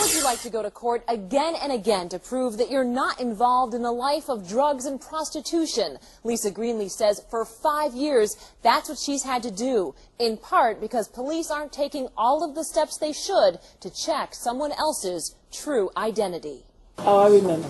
would you like to go to court again and again to prove that you're not involved in a life of drugs and prostitution? Lisa Greenlee says for 5 years, that's what she's had to do, in part because police aren't taking all of the steps they should to check someone else's true identity. Oh, I remember.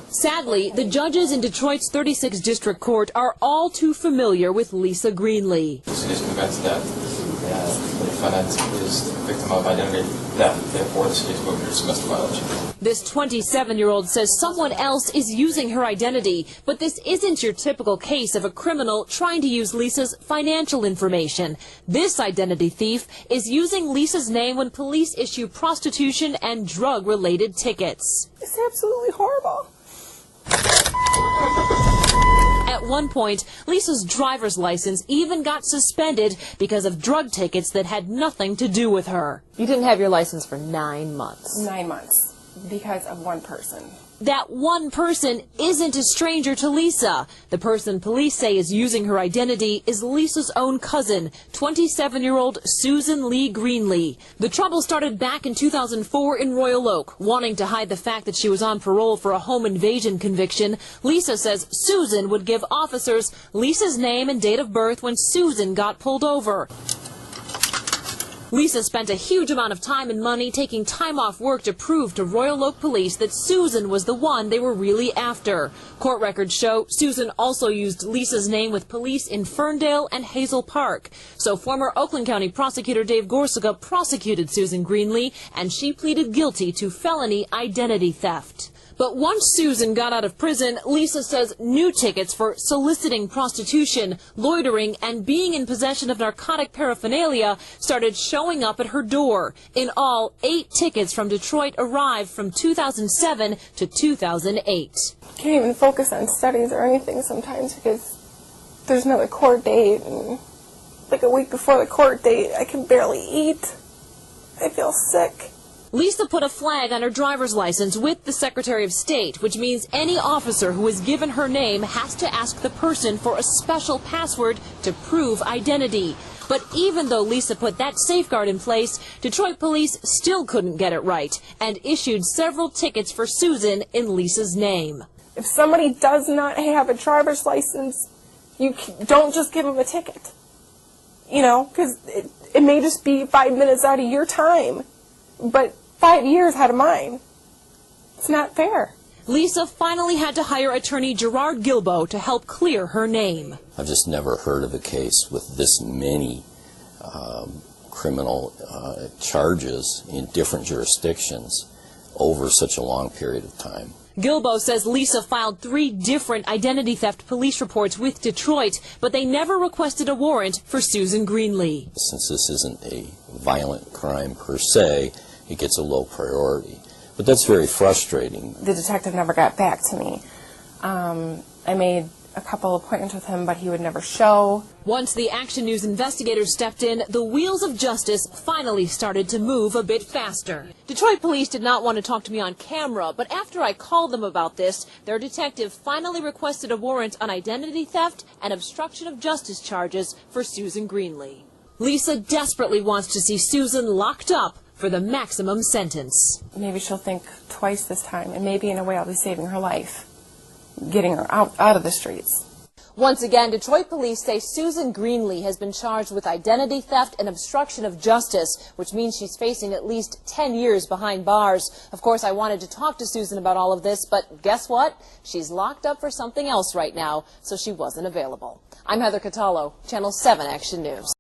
Sadly, the judges in Detroit's 36th District Court are all too familiar with Lisa Greenlee. As soon as we got to that, the defendant is the victim of identity theft, therefore the city is moving to dismiss the violation. This 27-year-old says someone else is using her identity, but this isn't your typical case of a criminal trying to use Lisa's financial information. This identity thief is using Lisa's name when police issue prostitution and drug-related tickets. It's absolutely horrible. At one point, Lisa's driver's license even got suspended because of drug tickets that had nothing to do with her. You didn't have your license for 9 months. 9 months. Because of one person. That one person isn't a stranger to Lisa. The person police say is using her identity is Lisa's own cousin, 27-year-old Susan Lee Greenlee. The trouble started back in 2004 in Royal Oak. Wanting to hide the fact that she was on parole for a home invasion conviction, Lisa says Susan would give officers Lisa's name and date of birth when Susan got pulled over. Lisa spent a huge amount of time and money taking time off work to prove to Royal Oak police that Susan was the one they were really after. Court records show Susan also used Lisa's name with police in Ferndale and Hazel Park. So former Oakland County prosecutor Dave Gorsuga prosecuted Susan Greenlee, and she pleaded guilty to felony identity theft. But once Susan got out of prison, Lisa says new tickets for soliciting prostitution, loitering, and being in possession of narcotic paraphernalia started showing up at her door. In all, 8 tickets from Detroit arrived from 2007 to 2008. Can't even focus on studies or anything sometimes because there's another court date, and like a week before the court date, I can barely eat. I feel sick. Lisa put a flag on her driver's license with the Secretary of State, which means any officer who is given her name has to ask the person for a special password to prove identity. But even though Lisa put that safeguard in place, Detroit police still couldn't get it right and issued several tickets for Susan in Lisa's name. If somebody does not have a driver's license, you don't just give them a ticket. You know, because it may just be 5 minutes out of your time. But 5 years out of mine. It's not fair. Lisa finally had to hire attorney Gerard Gilbo to help clear her name. I've just never heard of a case with this many criminal charges in different jurisdictions over such a long period of time. Gilbo says Lisa filed 3 different identity theft police reports with Detroit, but they never requested a warrant for Susan Greenlee. Since this isn't a violent crime per se, it gets a low priority. But that's very frustrating. The detective never got back to me. I made a couple appointments with him, but he would never show. Once the Action News investigators stepped in, the wheels of justice finally started to move a bit faster. Detroit police did not want to talk to me on camera, but after I called them about this, their detective finally requested a warrant on identity theft and obstruction of justice charges for Susan Greenlee. Lisa desperately wants to see Susan locked up for the maximum sentence. Maybe she'll think twice this time, and maybe in a way I'll be saving her life, getting her out of the streets. Once again, Detroit police say Susan Greenlee has been charged with identity theft and obstruction of justice, which means she's facing at least 10 years behind bars. Of course, I wanted to talk to Susan about all of this, but guess what? She's locked up for something else right now, so she wasn't available. I'm Heather Catallo, Channel 7 Action News.